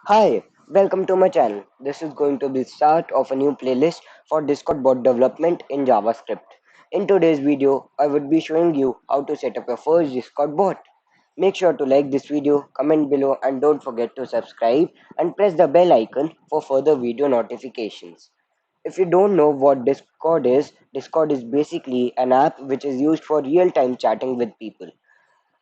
Hi, welcome to my channel. This is going to be the start of a new playlist for Discord bot development in JavaScript. In today's video, I would be showing you how to set up your first Discord bot. Make sure to like this video, comment below and don't forget to subscribe and press the bell icon for further video notifications. If you don't know what Discord is basically an app which is used for real-time chatting with people.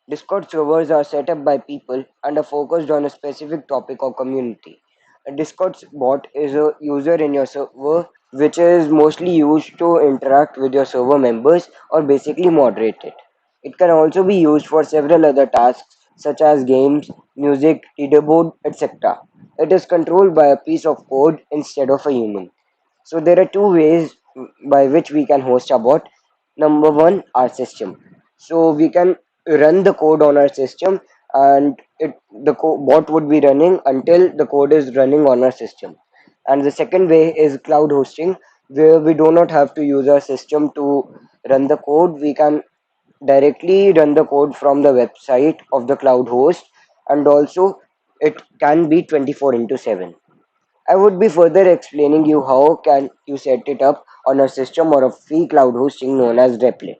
Discord servers are set up by people and are focused on a specific topic or community. A Discord bot is a user in your server which is mostly used to interact with your server members or basically moderate it. It can also be used for several other tasks such as games, music, leaderboard, etc. It is controlled by a piece of code instead of a human. So there are two ways by which we can host a bot. Number one, our system. So we can run the code on our system, and bot would be running until the code is running on our system. And the second way is cloud hosting, where we do not have to use our system to run the code. We can directly run the code from the website of the cloud host, and also it can be 24 into 7. I would be further explaining you how can you set it up on a system or a free cloud hosting known as REPLIT.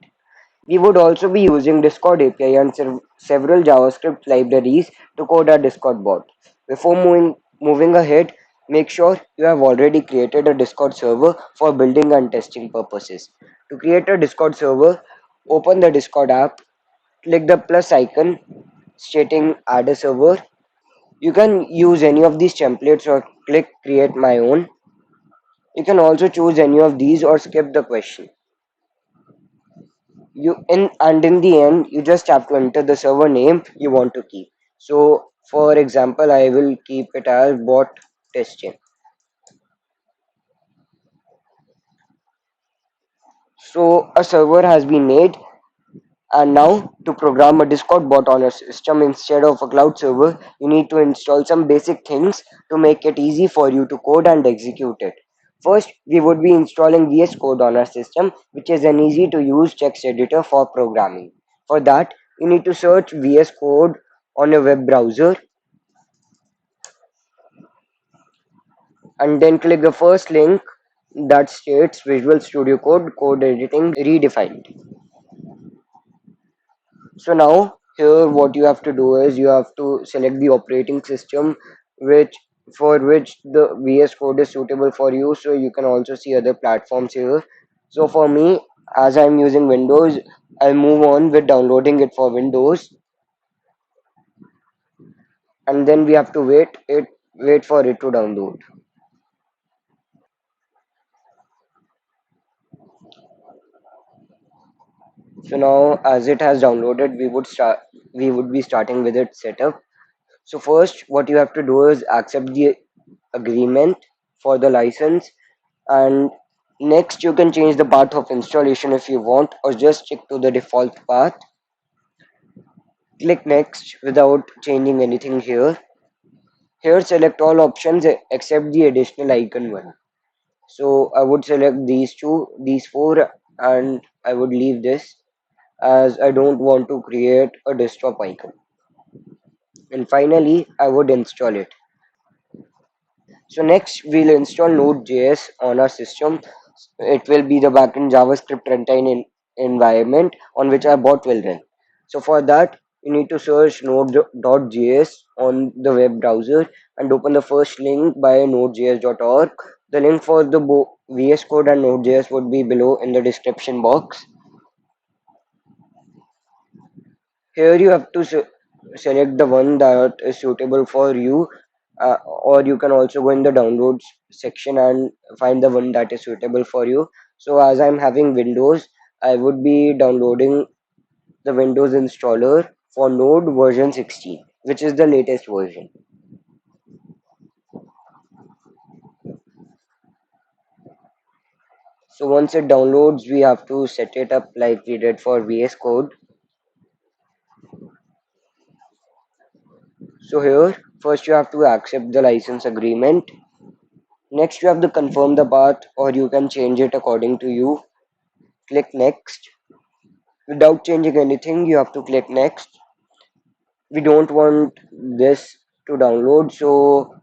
We would also be using Discord API and several JavaScript libraries to code our Discord bot. Before moving ahead, make sure you have already created a Discord server for building and testing purposes. To create a Discord server, open the Discord app, click the plus icon stating add a server. You can use any of these templates or click create my own. You can also choose any of these or skip the question. In the end, you just have to enter the server name you want to keep. So, for example, I will keep it as bot testing. So, a server has been made, and now to program a Discord bot on a system instead of a cloud server, you need to install some basic things to make it easy for you to code and execute it. First, we would be installing VS Code on our system, which is an easy to use text editor for programming. For that, you need to search VS Code on a web browser and then click the first link that states Visual Studio Code code editing redefined. So now here what you have to do is you have to select the operating system which for which the VS Code is suitable for you. So you can also see other platforms here. So for me, as I'm using Windows, I'll move on with downloading it for Windows, and then we have to wait for it to download. So now as it has downloaded, we would be starting with its setup. So first what you have to do is accept the agreement for the license, and next you can change the path of installation if you want or just stick to the default path. Click next without changing anything here. Here select all options except the additional icon one. So I would select these four, and I would leave this as I don't want to create a desktop icon. And finally I would install it. So next we'll install Node.js on our system. It will be the backend JavaScript runtime environment on which our bot will run. So for that, you need to search Node.js on the web browser and open the first link by nodejs.org. The link for the VS Code and Node.js would be below in the description box. Here you have to select the one that is suitable for you, or you can also go in the downloads section and find the one that is suitable for you. So as I'm having Windows, I would be downloading the Windows installer for Node version 16, which is the latest version. So once it downloads, we have to set it up like we did for VS Code. So here, first you have to accept the license agreement. Next, you have to confirm the path, or you can change it according to you. Click next. Without changing anything, you have to click next. We don't want this to download, so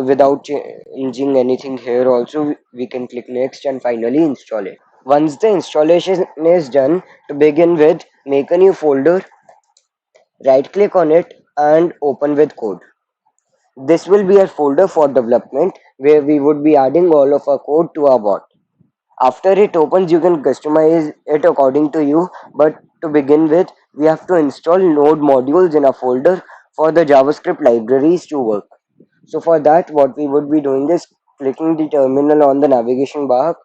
without changing anything here also, we can click next and finally install it. Once the installation is done, to begin with, make a new folder, right click on it and open with code. This will be a folder for development where we would be adding all of our code to our bot. After it opens, you can customize it according to you, but to begin with, we have to install node modules in a folder for the JavaScript libraries to work. So for that, what we would be doing is clicking the terminal on the navigation bar.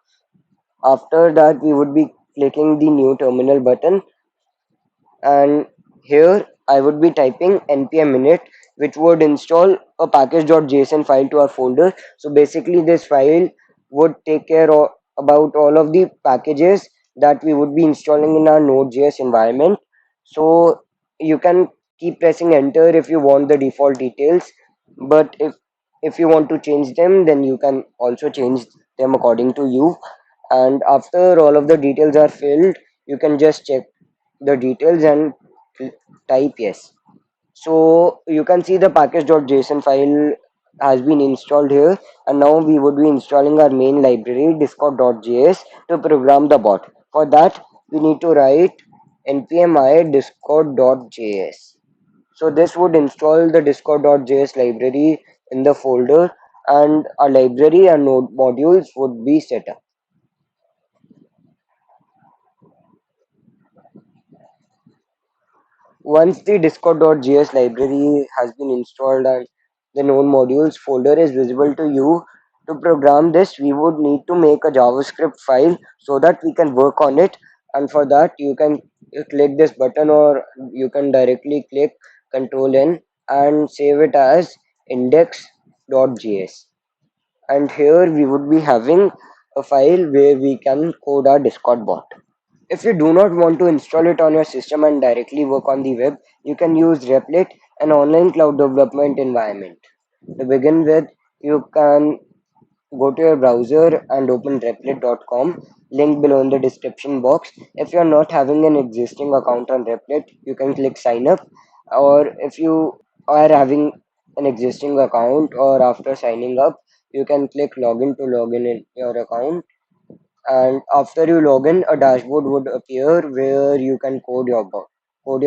After that, we would be clicking the new terminal button, and here I would be typing npm init, which would install a package.json file to our folder. So basically this file would take care of about all of the packages that we would be installing in our node.js environment. So you can keep pressing enter if you want the default details, but if you want to change them, then you can also change them according to you. And after all of the details are filled, you can just check the details and type yes. So you can see the package.json file has been installed here, and now we would be installing our main library discord.js to program the bot. For that, we need to write npm i discord.js. So this would install the discord.js library in the folder, and our library and node modules would be set up. Once the discord.js library has been installed and the known modules folder is visible to you, to program this, we would need to make a JavaScript file so that we can work on it. And for that, you can click this button, or you can directly click Control N and save it as index.js. And here we would be having a file where we can code our Discord bot. If you do not want to install it on your system and directly work on the web, you can use REPLIT, an online cloud development environment. To begin with, you can go to your browser and open replit.com, link below in the description box. If you are not having an existing account on Replit, you can click sign up, or if you are having an existing account or after signing up, you can click login to login in your account. And after you log in, a dashboard would appear where you can code your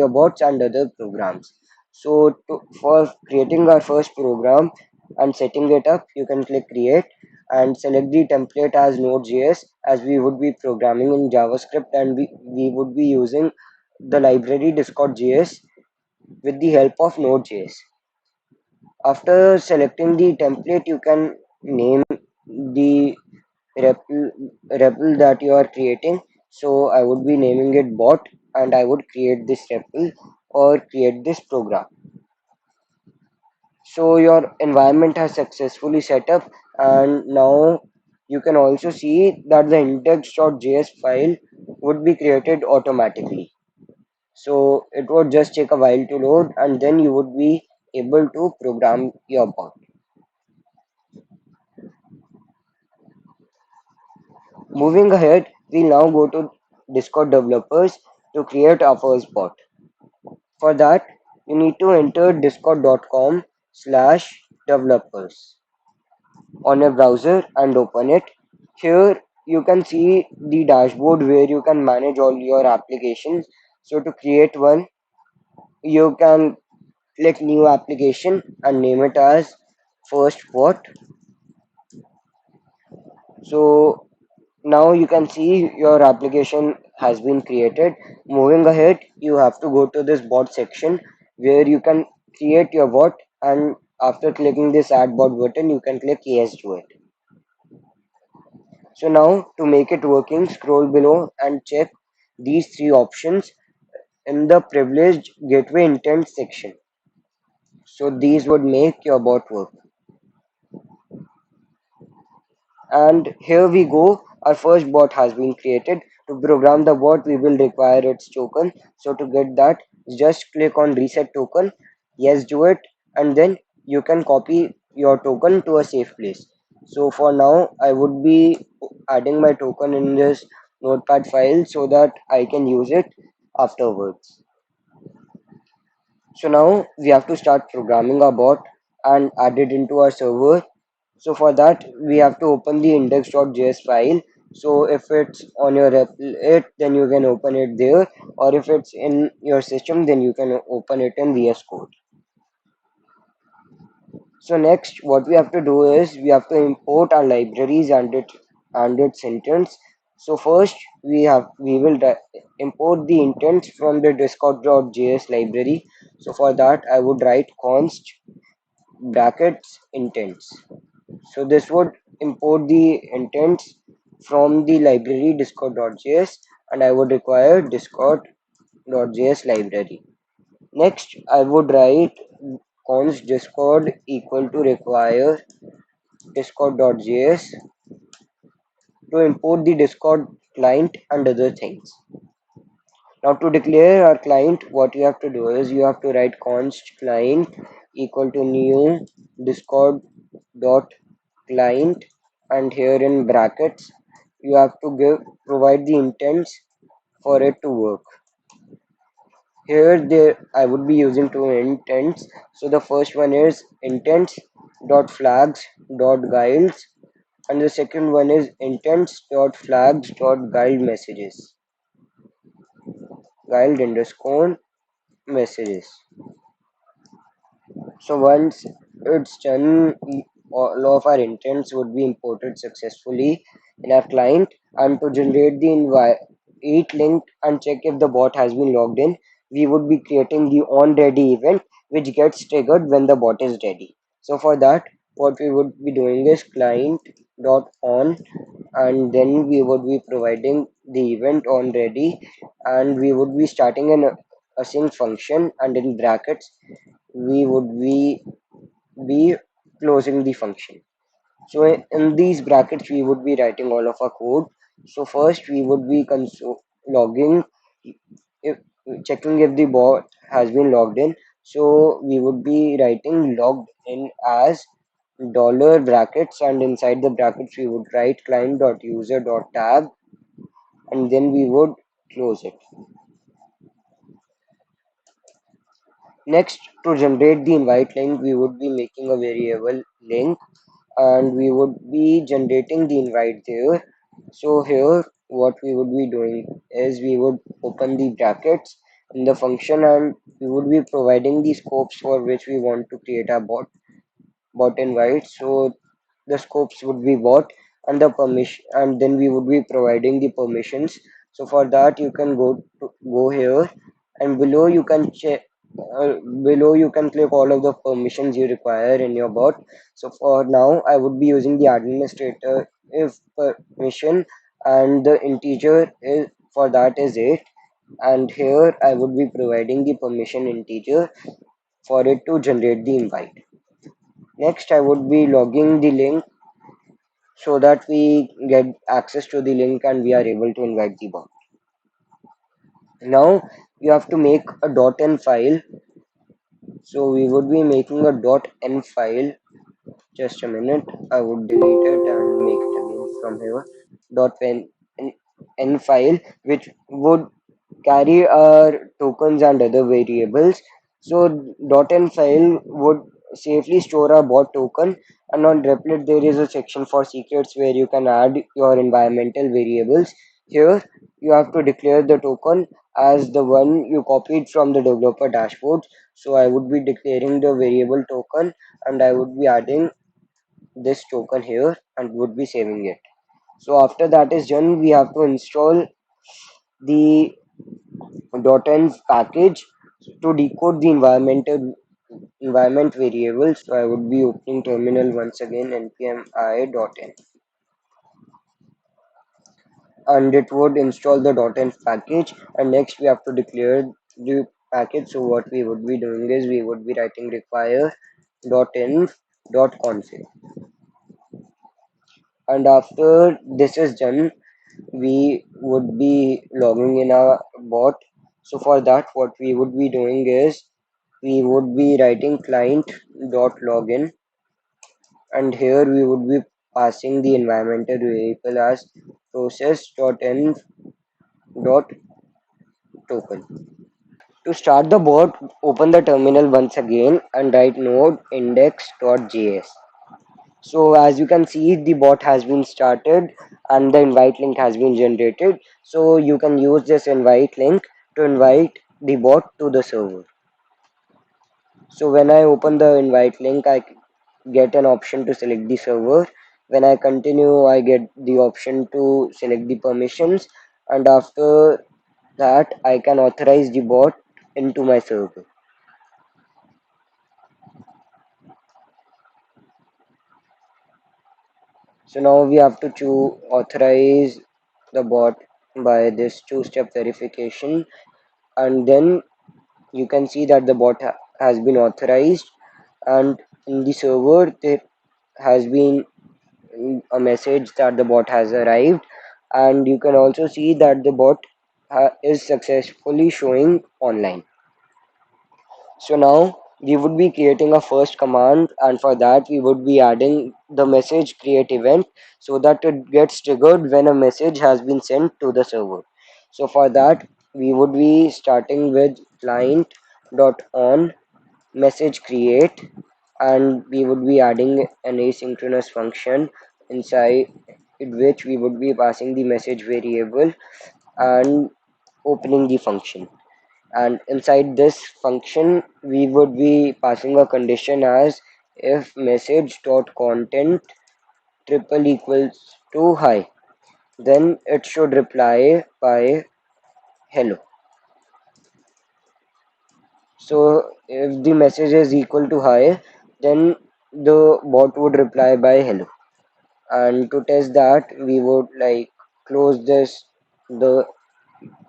bots and other programs. So for creating our first program and setting it up, you can click create and select the template as node.js, as we would be programming in JavaScript, and we would be using the library discord.js with the help of node.js. After selecting the template, you can name the REPL that you are creating. So I would be naming it bot, and I would create this REPL or create this program. So your environment has successfully set up, and now you can also see that the index.js file would be created automatically. So it would just take a while to load, and then you would be able to program your bot. Moving ahead, we now go to Discord developers to create our first bot. For that, you need to enter discord.com/developers on your browser and open it. Here you can see the dashboard where you can manage all your applications. So to create one, you can click new application and name it as first bot. So now you can see your application has been created. Moving ahead, you have to go to this bot section where you can create your bot, and after clicking this add bot button, you can click yes to it. So now to make it working, scroll below and check these three options in the privileged gateway intent section. So these would make your bot work. And here we go, our first bot has been created. To program the bot, we will require its token. So to get that, just click on reset token, yes, do it, and then you can copy your token to a safe place. So for now, I would be adding my token in this notepad file so that I can use it afterwards. So now we have to start programming our bot, and add it into our server. So for that, we have to open the index.js file. So if it's on your REPLIT, then you can open it there, or if it's in your system, then you can open it in VS Code. So next, what we have to do is we have to import our libraries and its intents. So first, we will import the intents from the discord.js library. So for that, I would write const brackets intents. So this would import the intents from the library discord.js, and I would require discord.js library. Next, I would write const discord equal to require discord.js to import the discord client and other things. Now to declare our client, what you have to do is you have to write const client equal to new discord dot client, and here in brackets you have to provide the intents for it to work. Here there I would be using two intents. So the first one is intents dot flags dot guides, and the second one is intents dot flags dot guide messages, guide underscore messages. So once it's done, all of our intents would be imported successfully in our client. And to generate the invite link and check if the bot has been logged in, we would be creating the on ready event which gets triggered when the bot is ready. So for that, what we would be doing is client dot on, and then we would be providing the event on ready, and we would be starting an async function, and in brackets we would be closing the function. So in these brackets we would be writing all of our code. So first we would be logging, if checking if the bot has been logged in. So we would be writing logged in as dollar brackets, and inside the brackets we would write client.user.tab, and then we would close it. Next, to generate the invite link, we would be making a variable link, and we would be generating the invite there. So here what we would be doing is we would open the brackets in the function, and we would be providing the scopes for which we want to create a bot invite. So the scopes would be bot and the permission, and then we would be providing the permissions. So for that you can go here, and below you can check, below you can click all of the permissions you require in your bot. So for now I would be using the administrator if permission, and the integer is for that is 8, and here I would be providing the permission integer for it to generate the invite. Next, I would be logging the link so that we get access to the link and we are able to invite the bot. Now, you have to make a .n file. So we would be making a .n file. Just a minute, I would delete it and make it again from here. .n, n file, which would carry our tokens and other variables. So .n file would safely store a bot token, and on Replit there is a section for secrets where you can add your environmental variables. Here you have to declare the token as the one you copied from the developer dashboard. So I would be declaring the variable token, and I would be adding this token here and would be saving it. So after that is done, we have to install the .env package to decode the environment variables. So I would be opening terminal once again, npm i.env, and it would install the .env package. And next we have to declare the package. So what we would be doing is we would be writing require .env .config, and after this is done we would be logging in our bot. So for that, what we would be doing is we would be writing client dot login, and here we would be passing the environmental variable as process dot env dot token. To start the bot, open the terminal once again and write node index.js. So as you can see, the bot has been started and the invite link has been generated. So you can use this invite link to invite the bot to the server. So when I open the invite link, I get an option to select the server. When I continue, I get the option to select the permissions, and after that I can authorize the bot into my server. So now we have to choose authorize the bot by this two-step verification, and then you can see that the bot has been authorized, and in the server there has been a message that the bot has arrived, and you can also see that the bot is successfully showing online. So now we would be creating a first command, and for that we would be adding the message create event so that it gets triggered when a message has been sent to the server. So for that we would be starting with client dot on message create, and we would be adding an asynchronous function inside which we would be passing the message variable and opening the function. And inside this function we would be passing a condition as if message dot content triple equals to hi, then it should reply by hello. So if the message is equal to hi, then the bot would reply by hello. And to test that, we would like close this the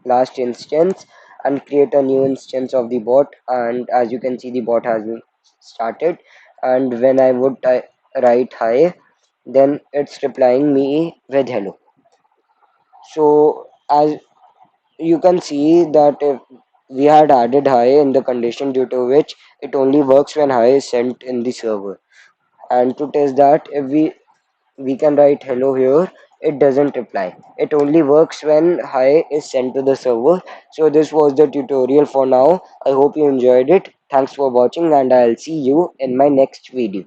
last instance and create a new instance of the bot. And as you can see, the bot has been started. And when I would write hi, then it's replying me with hello. So as you can see that if we had added hi in the condition due to which it only works when hi is sent in the server. And to test that, if we can write hello here, it doesn't reply. It only works when hi is sent to the server. So this was the tutorial for now. I hope you enjoyed it. Thanks for watching, and I'll see you in my next video.